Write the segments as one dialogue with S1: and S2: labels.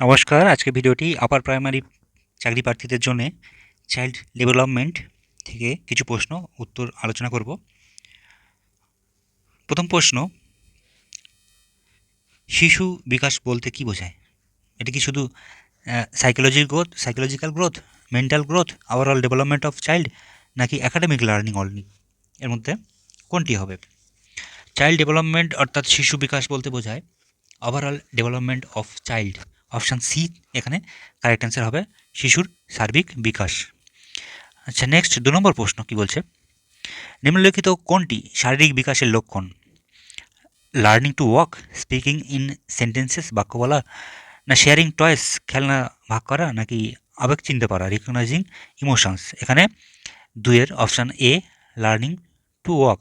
S1: নমস্কার, আজকে ভিডিওটি আপার প্রাইমারি চাকরি প্রার্থীদের জন্য চাইল্ড ডেভেলপমেন্ট থেকে কিছু প্রশ্ন উত্তর আলোচনা করব। প্রথম প্রশ্ন, শিশু বিকাশ বলতে কি বোঝায়? এটা কি শুধু psychological growth, mental growth, overall development of child, নাকি একাডেমিক লার্নিং অনলি? এর মধ্যে কোনটি হবে? চাইল্ড ডেভেলপমেন্ট অর্থাৎ শিশু বিকাশ বলতে বোঝায় overall development of child. Option C এখানে কারেক্ট অ্যান্সার হবে, শিশুর সার্বিক বিকাশ। আচ্ছা, নেক্সট 2 নম্বর প্রশ্ন কি বলছে? নিম্নলিখিত কোনটি শারীরিক বিকাশের লক্ষণ? Learning to walk, speaking in sentences, বাক্য বলা, না শেয়ারিং টয়েস, খেলনা ভাগ করা, নাকি আবেগ চিনতে পারা, রিকগনাইজিং ইমোশনস? এখানে 2 option A, learning to walk,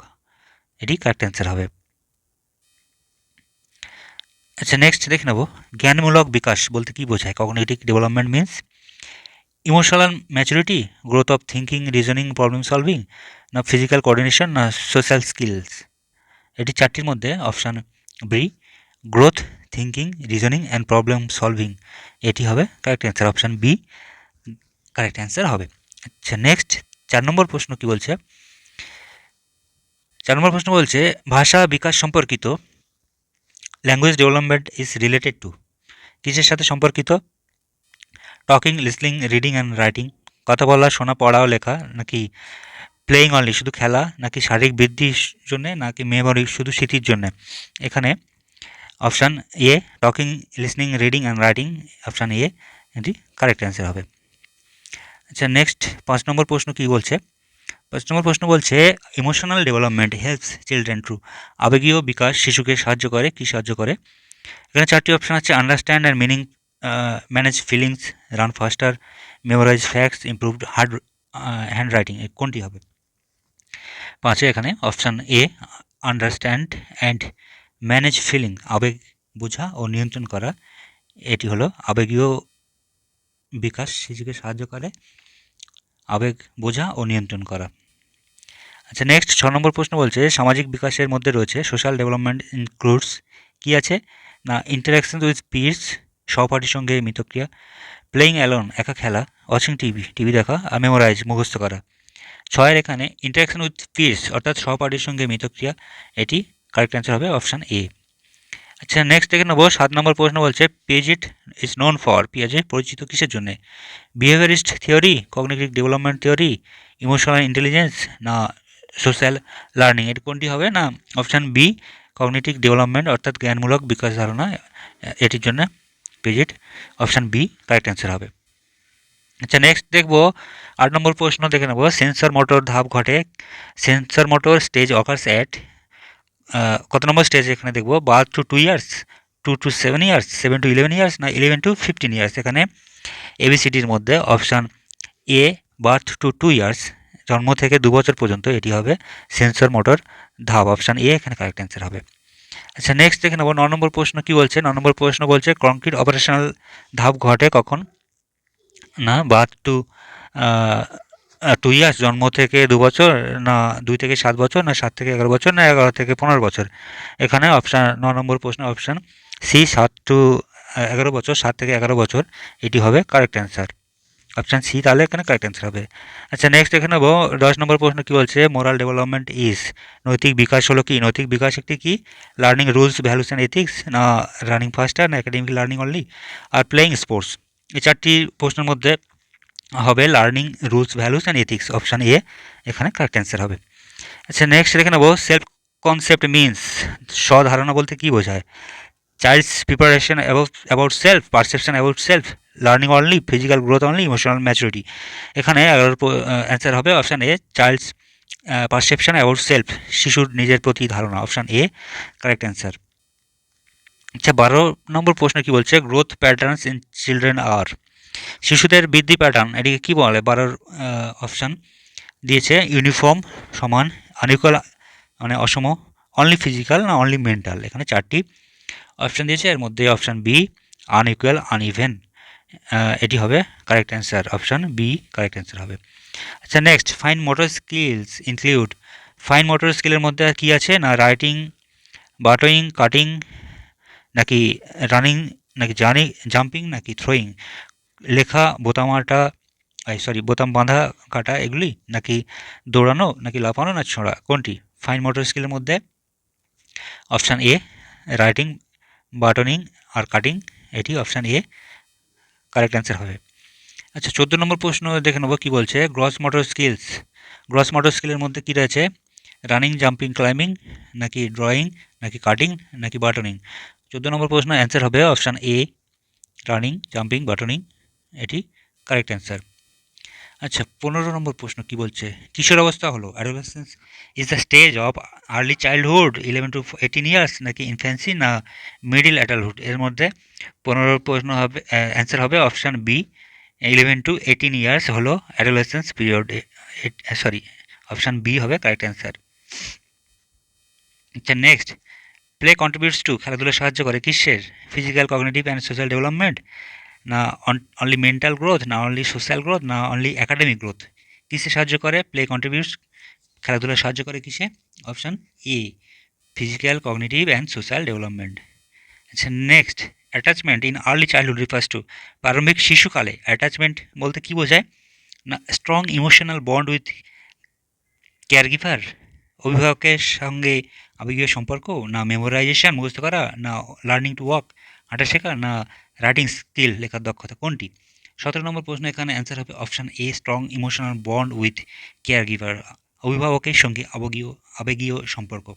S1: এটি কারেক্ট অ্যান্সার হবে। আচ্ছা, নেক্সট দেখে নেব, জ্ঞানমূলক বিকাশ বলতে কি বোঝায়? Cognitive development means emotional maturity, growth of thinking, reasoning, problem solving, না ফিজিক্যাল কোঅর্ডিনেশন, না সোশ্যাল স্কিলস? এটি 4টির মধ্যে option B, growth, thinking, reasoning and problem solving, এটি হবে correct answer. Option B correct answer হবে। আচ্ছা, নেক্সট 4 নম্বর প্রশ্ন কি বলছে? 4 নম্বর প্রশ্ন বলছে, ভাষা বিকাশ সম্পর্কিত, language development is related to, কিসের সাথে সম্পর্কিত? Talking, listening, reading and writing, কথা বলা, শোনা, পড়া ও লেখা, নাকি প্লেয়িং অনলি, শুধু খেলা, নাকি শারীরিক বৃদ্ধির জন্যে, নাকি মেমোরি, শুধু স্মৃতির জন্যে? এখানে option A, talking, listening, reading and writing, option A এটি কারেক্ট অ্যান্সার হবে। আচ্ছা, নেক্সট 5 নম্বর প্রশ্ন কি বলছে? 5 নম্বর প্রশ্ন বলছে, emotional development helps children to, আবেগীয় বিকাশ শিশুকে সাহায্য করে, কি সাহায্য করে? এখানে 4টি অপশান আছে, understand and meaning, manage feelings, run faster, memorise facts, improved hand writing, কোনটি হবে? 5 এখানে option A, understand and manage feeling, আবেগ বোঝা ও নিয়ন্ত্রণ করা, এটি হলো আবেগীয় বিকাশ শিশুকে সাহায্য করে আবেগ বোঝা ও নিয়ন্ত্রণ করা। আচ্ছা, নেক্সট 6 নম্বর প্রশ্ন বলছে, সামাজিক বিকাশের মধ্যে রয়েছে সোশ্যাল ডেভেলপমেন্ট ইনক্লুডস, কি আছে? না ইন্টারাকশন উইথ পিয়ার্স, সহপাঠীর সঙ্গে মিতক্রিয়া, প্লেয়িং অ্যালোন, একা খেলা, ওয়াচিং টিভি দেখা, আর মেমোরাইজ, মুখস্থ করা। 6 এখানে ইন্টারাকশন উইথ পিয়ার্স অর্থাৎ সহপাঠীর সঙ্গে মিতক্রিয়া, এটি কারেক্ট অ্যান্সার হবে, অপশান এ। আচ্ছা, নেক্সট দেখে নেবো 7 নম্বর প্রশ্ন বলছে, Piaget is known for, Piaget পরিচিত কিসের জন্য? Behaviourist theory, cognitive development theory, emotional intelligence, না সোশ্যাল লার্নিং, এর কোনটি হবে? না অপশান বি, কগনিটিভ ডেভেলপমেন্ট অর্থাৎ জ্ঞানমূলক বিকাশ ধারণা, এটির জন্য পিজেট, অপশান বি কারেক্ট অ্যান্সার হবে। আচ্ছা, নেক্সট দেখবো 8 নম্বর প্রশ্ন দেখে নেবো, সেন্সর মোটর ধাপ ঘটে, sensor motor stage occurs at, কত নম্বর স্টেজ এখানে দেখবো? Birth two 2 years, 2 to 7 years, 7 to 11 years, না 11 to 15 ইয়ার্স? এখানে এবিসিডির মধ্যে অপশান এ, বার্থ টু 2 ইয়ার্স, জন্ম থেকে 2 বছর পর্যন্ত, এটি হবে সেন্সর মোটর ধাপ, অপশান এ এখানে কারেক্ট অ্যান্সার হবে। আচ্ছা, নেক্সট দেখে নেবো 9 নম্বর প্রশ্ন কি বলছে? 9 নম্বর প্রশ্ন বলছে, কংক্রিট অপারেশনাল ধাপ ঘটে কখন? না বার্থ টু 2 ইয়ার্স, জন্ম থেকে 2 বছর, না 2 থেকে 7 বছর, না 7 থেকে 11 বছর, না 11 থেকে 15 বছর? এখানে অপশান 9 নম্বর প্রশ্ন অপশান সি, 7 to 11 বছর, 7 থেকে 11 বছর, এটি হবে কারেক্ট অ্যান্সার, অপশান সি তাহলে এখানে কারেক্ট অ্যান্সার হবে। আচ্ছা, নেক্সট দেখে নেবো 10 নম্বর প্রশ্ন কি বলছে, মোরাল ডেভেলপমেন্ট ইজ, নৈতিক বিকাশ হলো কি? নৈতিক বিকাশ একটি কি? Learning rules, values and ethics, না রানিং ফাস্টার, না academic learning only, are playing sports? এই 4টি প্রশ্নের মধ্যে হবে learning rules, values and ethics, option A এখানে কারেক্ট অ্যান্সার হবে। আচ্ছা, নেক্সট দেখে নেবো, সেলফ কনসেপ্ট মিনস, স্বধারণা বলতে কি বোঝায়? Child's preparation about self, perception about self, learning only, physical growth only, emotional maturity? এখানে 11 অ্যান্সার হবে option A, child's perception about self, শিশুর নিজের প্রতি ধারণা, অপশান এ কারেক্ট অ্যান্সার। আচ্ছা, 12 নম্বর প্রশ্ন কি বলছে, growth patterns in children are, শিশুদের বৃদ্ধি প্যাটার্ন এটিকে কী বলে? 12 অপশান দিয়েছে, ইউনিফর্ম, সমান, আনইকুয়াল মানে অসম, অনলি ফিজিক্যাল, না অনলি মেন্টাল? এখানে 4টি অপশান দিয়েছে, এর মধ্যে অপশান বি, আনইকুয়াল, আনইভেন, এটি হবে correct answer, option B correct answer হবে। আচ্ছা, next fine motor skills include, fine motor স্কিলের মধ্যে কী আছে? না রাইটিং, বাটোয়িং, কাটিং, নাকি রানিং, নাকি জাম্পিং নাকি থ্রোয়িং, লেখা বোতামাটা বোতাম বাঁধা কাটা এগুলি, নাকি দৌড়ানো নাকি লাফানো না ছোঁড়া, কোনটি? ফাইন মোটর স্কিলের মধ্যে অপশান এ রাইটিং, বাটনিং আর কাটিং, এটি অপশান এ কারেক্ট অ্যান্সার হবে। আচ্ছা 14 নম্বর প্রশ্ন দেখে নেবো কী বলছে। গ্রস মোটর স্কিলের মধ্যে কী রয়েছে? রানিং, জাম্পিং, ক্লাইম্বিং, নাকি ড্রয়িং, নাকি কাটিং, নাকি বাটনিং। 14 নম্বর প্রশ্ন অ্যান্সার হবে অপশান এ রানিং, জাম্পিং, বাটনিং, এটি কারেক্ট অ্যান্সার। আচ্ছা 15 নম্বর প্রশ্ন কি বলছে? কিশোর অবস্থা হলো adolescence is the stage of early childhood 11 to 18 years, নাকি ইনফ্যান্সি না মিডিল অ্যাডাল্টহুড। এর মধ্যে 15 প্রশ্ন হবে, অ্যান্সার হবে অপশান বি 11 to 18 ইয়ার্স হলো অ্যাডোলেসেন্স পিরিয়ড। অপশান বি হবে কারেক্ট অ্যান্সার। আচ্ছা নেক্সট, প্লে কন্ট্রিবিউটস টু, খেলাধুলা সাহায্য করে কিসের? Physical, cognitive and social development, না অনলি মেন্টাল গ্রোথ, না অনলি সোশ্যাল গ্রোথ, না অনলি একাডেমিক গ্রোথ। কিসে সাহায্য করে? প্লে কন্ট্রিবিউটস, খেলাধুলা সাহায্য করে কিসে? Option A physical, cognitive and social development. আচ্ছা next, attachment in early childhood refers to, প্রারম্ভিক শিশুকালে অ্যাটাচমেন্ট বলতে কী বোঝায়? না strong emotional bond with caregiver, অভিভাবকের সঙ্গে আবেগীয় সম্পর্ক, না মেমোরাইজেশন মুখস্থ করা, না লার্নিং টু ওয়াক হাঁটা শেখা, না রাইটিং স্কিল লেখার দক্ষতা, কোনটি? 17 নম্বর প্রশ্ন এখানে অ্যান্সার হবে option a strong emotional bond with caregiver, অভিভাবকের সঙ্গে আবেগীয় সম্পর্ক।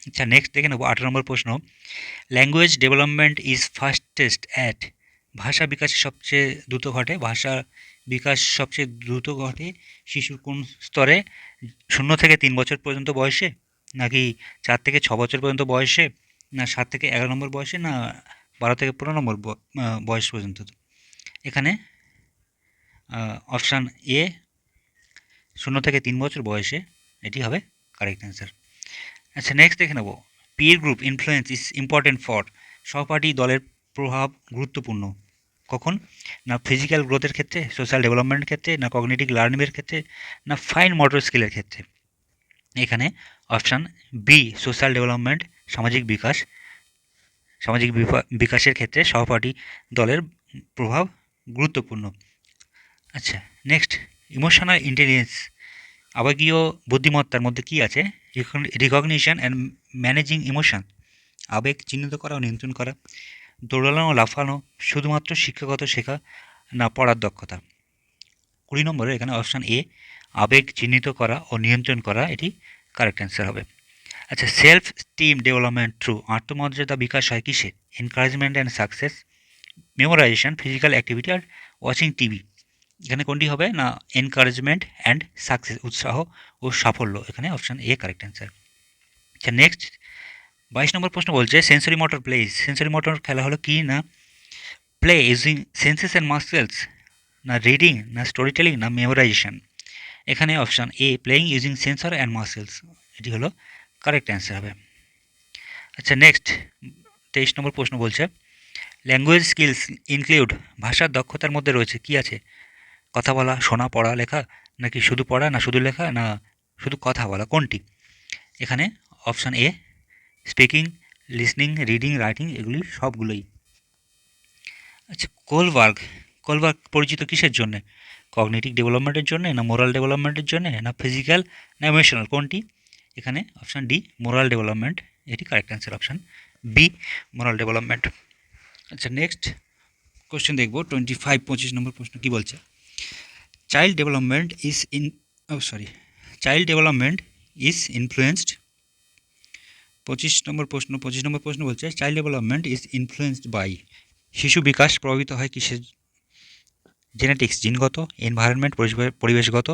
S1: আচ্ছা নেক্সট দেখে নেব 18 নম্বর প্রশ্ন। Language development is fastest at, ভাষা বিকাশের সবচেয়ে দ্রুত ঘটে, ভাষা বিকাশ সবচেয়ে দ্রুত ঘটে শিশুর কোন স্তরে? 0 থেকে 3 বছর পর্যন্ত বয়সে, নাকি 4 থেকে 6 বছর পর্যন্ত বয়সে, না 7 থেকে 11 নম্বর বয়সে, না 12 থেকে 15 নম্বর বয়স পর্যন্ত। এখানে অপশান এ 0 থেকে 3 বছর বয়সে, এটি হবে কারেক্ট অ্যান্সার। আচ্ছা নেক্সট দেখে নেব, peer group influence is important for, সহপাঠী দলের প্রভাব গুরুত্বপূর্ণ কখন? না ফিজিক্যাল গ্রোথের ক্ষেত্রে, সোশ্যাল ডেভেলপমেন্টের ক্ষেত্রে, না কগনিটিভ লার্নিংয়ের ক্ষেত্রে, না ফাইন মোটর স্কিলের ক্ষেত্রে। এখানে অপশান বি সোশ্যাল ডেভেলপমেন্ট, সামাজিক বিকাশের ক্ষেত্রে সহপাঠী দলের প্রভাব গুরুত্বপূর্ণ। আচ্ছা নেক্সট, ইমোশনাল ইন্টেলিজেন্স, আবেগীয় বুদ্ধিমত্তার মধ্যে কী আছে? রিকগনিশন অ্যান্ড ম্যানেজিং ইমোশন, আবেগ চিহ্নিত করা ও নিয়ন্ত্রণ করা, দৌড়ানো ও লাফানো, শুধুমাত্র শিক্ষাগত শেখা, না পড়ার দক্ষতা। 20 নম্বরে এখানে অপশান এ আবেগ চিহ্নিত করা ও নিয়ন্ত্রণ করা, এটি কারেক্ট অ্যান্সার হবে। আচ্ছা সেলফ স্টিম ডেভেলপমেন্ট থ্রু, আত্মমর্যাদা বিকাশ হয় কিসে? Encouragement and success, memorisation, physical activity are watching TV. এখানে কোনটি হবে? না এনকারেজমেন্ট অ্যান্ড সাকসেস, উৎসাহ ও সাফল্য। এখানে অপশান এ কারেক্ট অ্যান্সার। আচ্ছা নেক্সট 22 নম্বর প্রশ্ন বলছে sensory motor place, sensory motor খেলা হলো কি? না play using senses and muscles, না রিডিং, না স্টোরি টেলিং, না মেমোরাইজেশন। এখানে option A playing using sensor and muscles, এটি হলো কারেক্ট অ্যান্সার হবে। আচ্ছা নেক্সট 23 নম্বর প্রশ্ন বলছে ল্যাঙ্গুয়েজ স্কিলস ইনক্লুড, ভাষার দক্ষতার মধ্যে রয়েছে কি আছে? কথা বলা, শোনা, পড়া, লেখা, নাকি শুধু পড়া, না শুধু লেখা, না শুধু কথা বলা, কোনটি? এখানে অপশান এ স্পিকিং, লিসনিং, রিডিং, রাইটিং, এগুলি সবগুলোই। আচ্ছা কোলবার্গ পরিচিত কিসের জন্যে? কগনিটিভ ডেভেলপমেন্টের জন্যে, না মোরাল ডেভেলপমেন্টের জন্যে, না ফিজিক্যাল, না ইমোশনাল, কোনটি? এখানে অপশান ডি মোরাল ডেভেলপমেন্ট, এটি correct answer option B moral development. আচ্ছা নেক্সট কোশ্চেন দেখব 25 নম্বর প্রশ্ন কি বলছে। Child development is influenced, 25 number প্রশ্ন বলছে child development is influenced by, শিশু বিকাশ প্রভাবিত হয় কিসের? জেনেটিক্স জিনগত, এনভায়রনমেন্ট পরিবেশগত,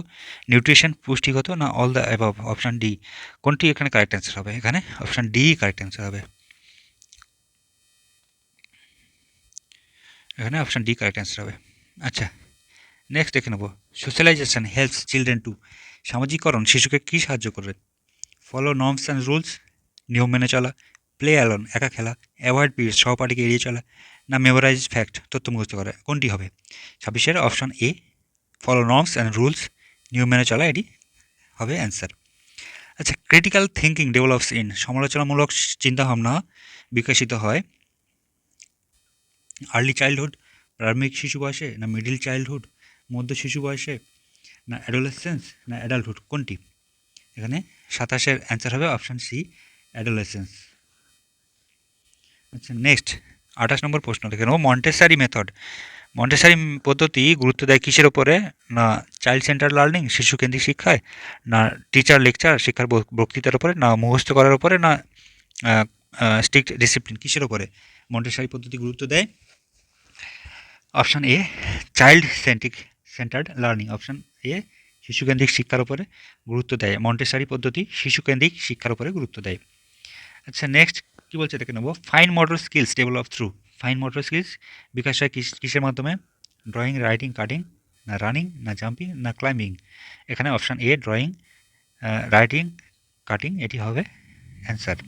S1: নিউট্রিশন পুষ্টিগত, না all the above. Option D কোনটি এখানে কারেক্ট অ্যান্সার হবে? এখানে অপশান ডি কারেক্ট অ্যান্সার হবে। এখানে অপশান ডি কারেক্ট অ্যান্সার হবে। আচ্ছা নেক্সট দেখে নেব সোশ্যালাইজেশন হেল্পস চিলড্রেন টু, সামাজিকরণ শিশুকে কী সাহায্য করবে? ফলো নর্মস অ্যান্ড রুলস, নিয়ম মেনে চলা, প্লে অ্যালোন একা খেলা, অ্যাভয়েড পিরিয়ড সহপাঠীকে এড়িয়ে চলা, না মেমোরাইজ ফ্যাক্ট তথ্য মুখস্থ করা, কোনটি হবে? 26-এর option A follow norms and rules, নিয়ম মেনে চলা, এটি হবে অ্যান্সার। আচ্ছা ক্রিটিক্যাল থিঙ্কিং ডেভেলপস ইন, সমালোচনামূলক চিন্তাভাবনা বিকশিত হয় আর্লি চাইল্ডহুড, প্রারম্ভিক শিশু বয়সে, না মিডিল চাইল্ডহুড, মধ্য শিশু বয়সে, না অ্যাডোলেসেন্স, না অ্যাডাল্টহুড, কোনটি? এখানে 27-এর অ্যান্সার হবে অপশান সি, অ্যাডোলেসেন্স। আচ্ছা নেক্সট 28 নম্বর প্রশ্ন দেখে নেব। মন্টেসারি মেথড, মন্টেসারি পদ্ধতি গুরুত্ব দেয় কিসের ওপরে? না চাইল্ড সেন্টার লার্নিং, শিশুকেন্দ্রিক শিক্ষায়, না টিচার লেকচার, শিক্ষার বক্তৃতার উপরে, না মুখস্থ করার উপরে, না স্ট্রিক্ট ডিসিপ্লিন, কিসের ওপরে মন্টেসারি পদ্ধতি গুরুত্ব দেয়? Option A, child centred learning. Option A, শিশুকেন্দ্রিক শিক্ষার উপরে গুরুত্ব দেয়। মন্টেসারি পদ্ধতি শিশুকেন্দ্রিক শিক্ষার উপরে গুরুত্ব দেয়। আচ্ছা নেক্সট কী বলছে দেখে নেব। Fine motor skills develop through, fine motor skills বিকাশ হয় কিসের মাধ্যমে? ড্রয়িং, রাইটিং, কাটিং, না রানিং, না জাম্পিং, না ক্লাইম্বিং। এখানে option A, drawing, writing, cutting, এটি হবে অ্যান্সার।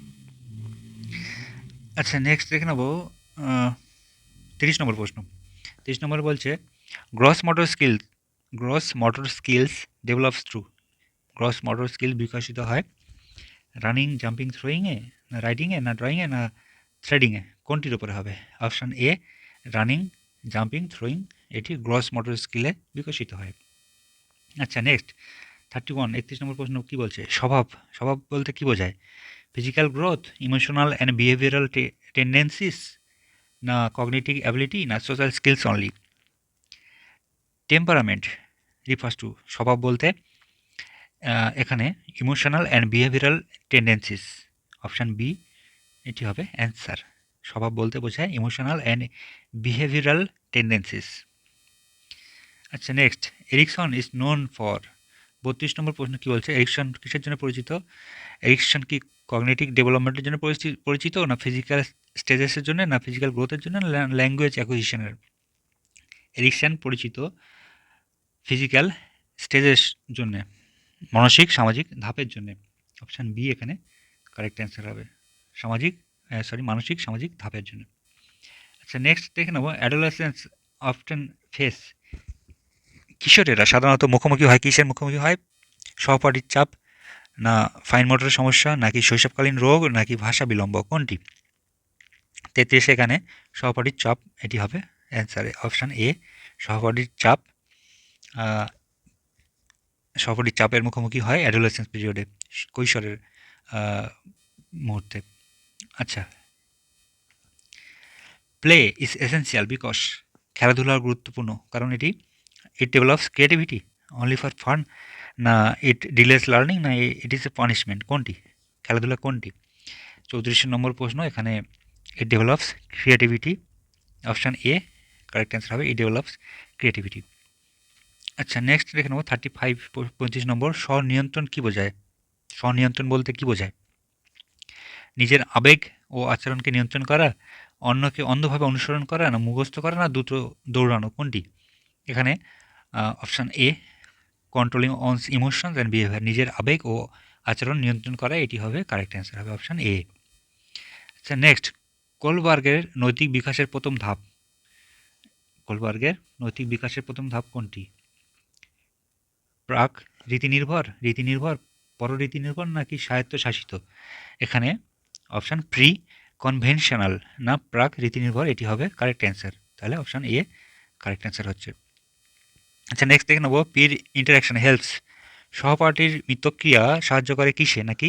S1: আচ্ছা নেক্সট দেখে নেব 30 নম্বর প্রশ্ন। 30 নম্বর বলছে gross motor skills develops through, gross motor skill বিকশিত হয় রানিং, জাম্পিং, থ্রোয়িংয়ে, না রাইডিংয়ে, না ড্রয়িংয়ে, না থ্রেডিংয়ে, কোনটির উপরে হবে? অপশান এ, রানিং, জাম্পিং, থ্রোয়িং, এটি গ্রস মোটর স্কিলে বিকশিত হয়। আচ্ছা নেক্সট 31, 31 নম্বর প্রশ্ন কী বলছে? স্বভাব, স্বভাব বলতে কী বোঝায়? Physical growth, emotional and behavioural tendencies, না কগনিটিভ অ্যাবিলিটি, না social skills only. Temperament refers to, স্বভাব বলতে এখানে emotional and behavioural tendencies, option B এটি হবে অ্যান্সার। স্বভাব বলতে বোঝায় ইমোশনাল অ্যান্ড বিহেভিয়ারাল টেন্ডেন্সিস। আচ্ছা next, Erikson is known for, 32 নম্বর প্রশ্ন কী বলছে? এরিকসন কিসের জন্য পরিচিত? এরিকসন কি কগনিটিভ ডেভেলপমেন্টের জন্য পরিচিত, না ফিজিক্যাল স্টেজেসের জন্য, না ফিজিক্যাল গ্রোথের জন্য, না ল্যাঙ্গুয়েজ অ্যাকুইজিশনের? এরিকসন পরিচিত ফিজিক্যাল স্টেজের জন্যে, মানসিক সামাজিক ধাপের জন্যে। অপশান বি এখানে কারেক্ট অ্যান্সার হবে, মানসিক সামাজিক ধাপের জন্য। আচ্ছা নেক্সট দেখে নেব। অ্যাডোলেসেন্স অফটেন ফেস, কিশোরেরা সাধারণত মুখোমুখি হয় কিসের মুখোমুখি হয়? সহপাঠীর চাপ, না ফাইন মোটরের সমস্যা, নাকি শৈশবকালীন রোগ, নাকি ভাষা বিলম্ব, কোনটি? 33 এখানে সহপাঠীর চাপ, এটি হবে অ্যান্সারে অপশান এ, সহপাঠীর চাপ। সহপাঠীর চাপের মুখোমুখি হয় অ্যাডোলেসেন্স পিরিয়ডে, কৈশোরের মুহূর্তে। আচ্ছা, প্লে ইজ এসেন্সিয়াল বিকজ, খেলাধুলা গুরুত্বপূর্ণ কারণ এটি it develops creativity only for fun, না ইট ডিলেস লার্নিং, না ইট ইজ এ পানিশমেন্ট, কোনটি? খেলাধুলা কোনটি? 34 নম্বর প্রশ্ন, এখানে it develops creativity, option A correct answer হবে, ইট ডেভেলপস ক্রিয়েটিভিটি। আচ্ছা নেক্সট দেখে নেব 35, 35 নম্বর। স্বনিয়ন্ত্রণ কী বোঝায়? স্বনিয়ন্ত্রণ বলতে কী বোঝায়? নিজের আবেগ ও আচরণকে নিয়ন্ত্রণ করা, অন্যকে অন্ধভাবে অনুসরণ করা, না মুখস্থ করা, না দ্রুত দৌড়ানো, কোনটি? এখানে option A, controlling one's emotions and behaviour, নিজের আবেগ ও আচরণ নিয়ন্ত্রণ করা, এটি হবে কারেক্ট অ্যান্সার হবে অপশান এ। আচ্ছা নেক্সট, কোলবার্গের নৈতিক বিকাশের প্রথম ধাপ, কোলবার্গের নৈতিক বিকাশের প্রথম ধাপ কোনটি? প্রাক রীতিনির্ভর, পররীতিনির্ভর, নাকি স্বায়ত্তশাসিত? এখানে অপশান প্রি কনভেনশনাল, না প্রাক রীতিনির্ভর, এটি হবে কারেক্ট অ্যান্সার। তাহলে অপশান এ কারেক্ট অ্যান্সার হচ্ছে। আচ্ছা নেক্সট দেখে নেব। পির ইন্টারাকশন হেল্পস, সহপাঠীর মিতক্রিয়া সাহায্য করে কিসে? নাকি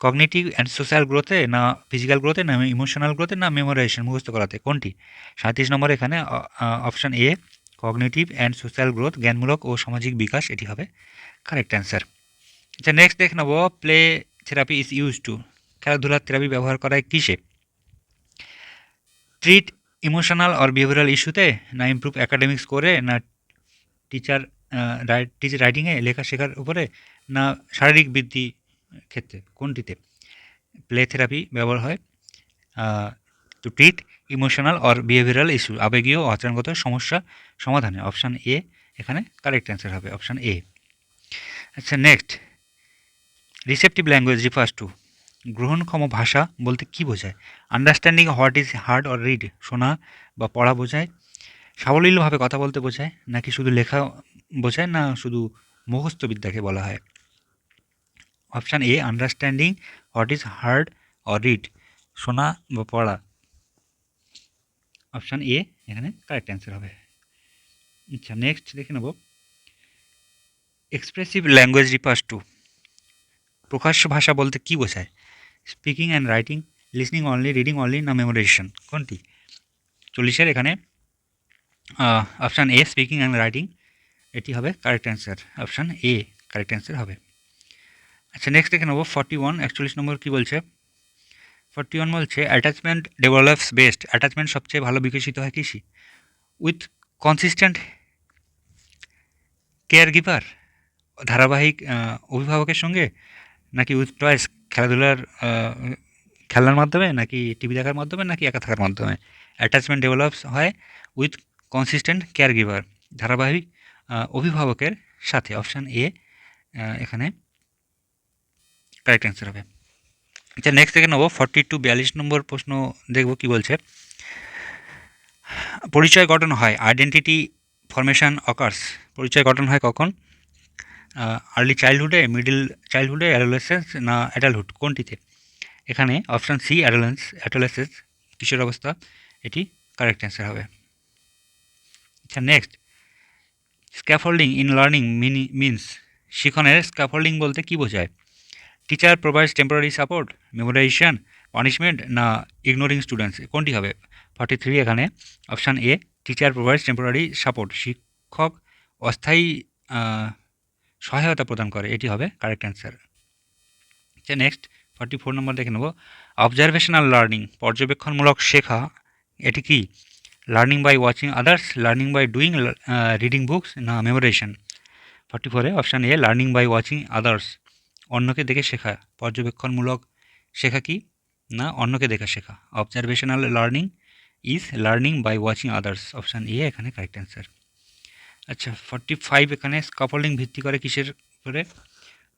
S1: কগনিটিভ অ্যান্ড সোশ্যাল গ্রোথে, না ফিজিক্যাল গ্রোথে, না ইমোশনাল গ্রোথে, না মেমোরাইজেশন মুখস্থ করাতে, কোনটি? 37 নম্বর এখানে option A, cognitive and social growth, জ্ঞানমূলক ও সামাজিক বিকাশ, এটি হবে কারেক্ট অ্যান্সার। আচ্ছা নেক্সট দেখে নেব। Play therapy is use to, খেলাধুলার থেরাপি ব্যবহার করা হয় কিসে? ট্রিট ইমোশনাল অর বিহেভিয়ারাল ইস্যুতে, না ইমপ্রুভ অ্যাকাডেমিক স্কোরে, না টিচার রাইটিংয়ে, লেখা শেখার উপরে, না শারীরিক বৃদ্ধি ক্ষেত্রে, কোনটিতে প্লে থেরাপি ব্যবহার হয়? To treat emotional or behavioural issue, আবেগীয় ও আচরণগত সমস্যা সমাধানে, অপশান এ এখানে কারেক্ট অ্যান্সার হবে অপশান এ। আচ্ছা next, receptive language refers to, গ্রহণক্ষম ভাষা বলতে কী বোঝায়? Understanding what is heard or read, শোনা বা পড়া বোঝায়, সাবলীলভাবে কথা বলতে বোঝায়, নাকি শুধু লেখা বোঝায়, না শুধু মুখস্থ বিদ্যাকে বলা হয়? Option A, understanding what is heard or read, শোনা বা পড়া। অপশান এ এখানে কারেক্ট অ্যান্সার হবে। আচ্ছা, নেক্সট দেখে নেব এক্সপ্রেসিভ ল্যাঙ্গুয়েজ রিফার্স টু, প্রকাশ্য ভাষা বলতে কী বোঝায়? Speaking and writing, listening only, reading only, না মেমোরাইজেশন, কোনটি? 40-এর এখানে option A speaking and writing এটি হবে correct answer, option A correct answer হবে। আচ্ছা, নেক্সট দেখে নেব 41, 41 নম্বর কী বলছে? 41 বলছে অ্যাটাচমেন্ট ডেভেলপস বেস্ট, অ্যাটাচমেন্ট সবচেয়ে ভালো বিকশিত হয় কৃষি উইথ কনসিস্টেন্ট কেয়ার গিভার, ধারাবাহিক অভিভাবকের সঙ্গে, নাকি উইথ টয়েস খেলাধুলার খেলার মাধ্যমে, নাকি টিভি দেখার মাধ্যমে, নাকি একা থাকার মাধ্যমে? অ্যাটাচমেন্ট ডেভেলপস হয় উইথ কনসিস্টেন্ট কেয়ার গিভার, ধারাবাহিক অভিভাবকের সাথে, অপশান এ এখানে কারেক্ট অ্যান্সার হবে। আচ্ছা, নেক্সট দেখে নেবো 42, 42 নম্বর প্রশ্ন দেখব কি বলছে। পরিচয় গঠন হয়, আইডেন্টিটি ফরমেশন অকার্স, পরিচয় গঠন হয় কখন? আর্লি চাইল্ডহুডে, মিডল চাইল্ডহুডে, অ্যাডোলেসেন্স, না অ্যাডাল্টহুড, কোনটিতে? এখানে অপশান সি অ্যাডোলেসেন্স, কিশোর অবস্থা, এটি কারেক্ট অ্যান্সার হবে। আচ্ছা, next scaffolding in learning means, শিখনের স্ক্যাফোল্ডিং বলতে কী বোঝায়? Teacher provides temporary support, memorisation, punishment, না ইগনোরিং স্টুডেন্টস, কোনটি হবে? 43 এখানে option A teacher provides temporary support, শিক্ষক অস্থায়ী সহায়তা প্রদান করে, এটি হবে কারেক্ট অ্যান্সার। আচ্ছা, নেক্সট 44 নম্বর দেখে নেব অবজারভেশনাল লার্নিং, পর্যবেক্ষণমূলক শেখা, এটি কি? Learning by watching others, learning by doing, reading books, না মেমোরাইজেশন? 44-এ option A learning by watching others, অন্যকে দেখে শেখা। পর্যবেক্ষণমূলক শেখা কি? না অন্যকে দেখে শেখা। Observational learning is learning by watching others, option A এখানে কারেক্ট অ্যান্সার। আচ্ছা, 45 এখানে স্ক্যাফোল্ডিং ভিত্তি করে কিসের উপরে?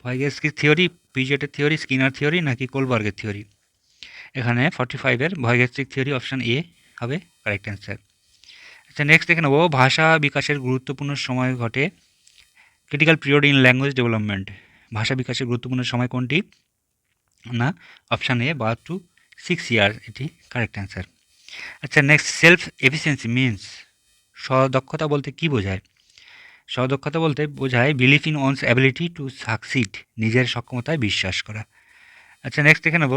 S1: ভয়গেস্কি থিওরি, পিজেটের থিওরি, স্কিনার থিওরি, নাকি কোলবার্গের থিওরি? এখানে 45-এর ভয়গেস্ট্রিক থিওরি, অপশান এ হবে কারেক্ট অ্যান্সার। আচ্ছা, নেক্সট দেখে নেব ভাষা বিকাশের গুরুত্বপূর্ণ সময় ঘটে, critical period in language development, ভাষা বিকাশের গুরুত্বপূর্ণ সময় কোনটি? না অপশান এ 2 to 6 ইয়ার, এটি কারেক্ট অ্যান্সার। আচ্ছা, নেক্সট সেলফ এফিসিয়েন্সি মিনস, স্বদক্ষতা বলতে কী বোঝায়? স্বদক্ষতা বলতে বোঝায় believe in ওনস ability to succeed, নিজের সক্ষমতায় বিশ্বাস করা। আচ্ছা, নেক্সট দেখে নেব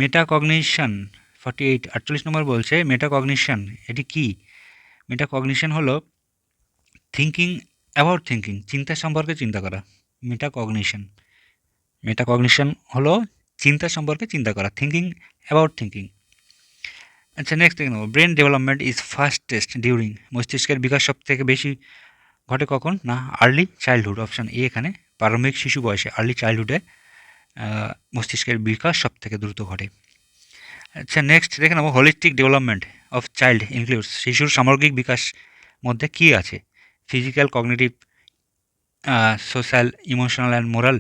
S1: মেটাকগনিশন 48, 48 নম্বর বলছে মেটাকগনিশন এটি কি? মেটাকগনিশন হলো থিঙ্কিং অ্যাবাউট থিঙ্কিং, চিন্তা সম্পর্কে চিন্তা করা। মেটাকগনিশন হলো চিন্তা সম্পর্কে চিন্তা করা, থিঙ্কিং অ্যাবাউট থিঙ্কিং। আচ্ছা, নেক্সট দেখে নেব brain development is fastest during, মস্তিষ্কের বিকাশ সব থেকে বেশি ঘটে কখন? না আর্লি চাইল্ডহুড, অপশান এ এখানে প্রারম্ভিক শিশু বয়সে, আর্লি চাইল্ডহুডে মস্তিষ্কের বিকাশ সব থেকে দ্রুত ঘটে। আচ্ছা, নেক্সট দেখে নেব holistic development of child includes, শিশুর সামগ্রিক বিকাশ মধ্যে কী আছে? Physical, cognitive, social, emotional and moral,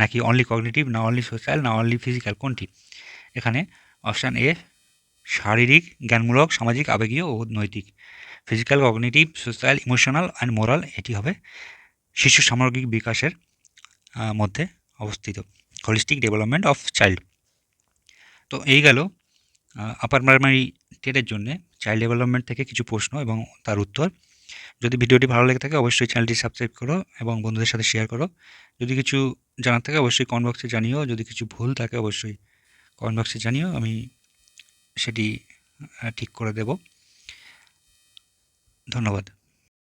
S1: নাকি অনলি কগনিটিভ, না অনলি সোশ্যাল, না অনলি ফিজিক্যাল, কোনটি? এখানে অপশান এ শারীরিক, জ্ঞানমূলক, সামাজিক, আবেগীয় ও নৈতিক। Physical, cognitive, social, emotional and moral, এটি হবে শিশু সামগ্রিক বিকাশের মধ্যে অবস্থিত, হোলিস্টিক ডেভেলপমেন্ট অফ চাইল্ড। তো এই গেল আপার প্রাইমারি 10-এর জন্যে চাইল্ড ডেভেলপমেন্ট থেকে কিছু প্রশ্ন এবং তার উত্তর। যদি ভিডিওটি ভালো লেগে থাকে অবশ্যই চ্যানেলটি সাবস্ক্রাইব করো এবং বন্ধুদের সাথে শেয়ার করো। যদি কিছু জানার থাকে অবশ্যই কমেন্ট বক্সে জানিও, যদি কিছু ভুল থাকে অবশ্যই কমেন্ট বক্সে জানিও, আমি সেটি ঠিক করে দেব। ধন্যবাদ।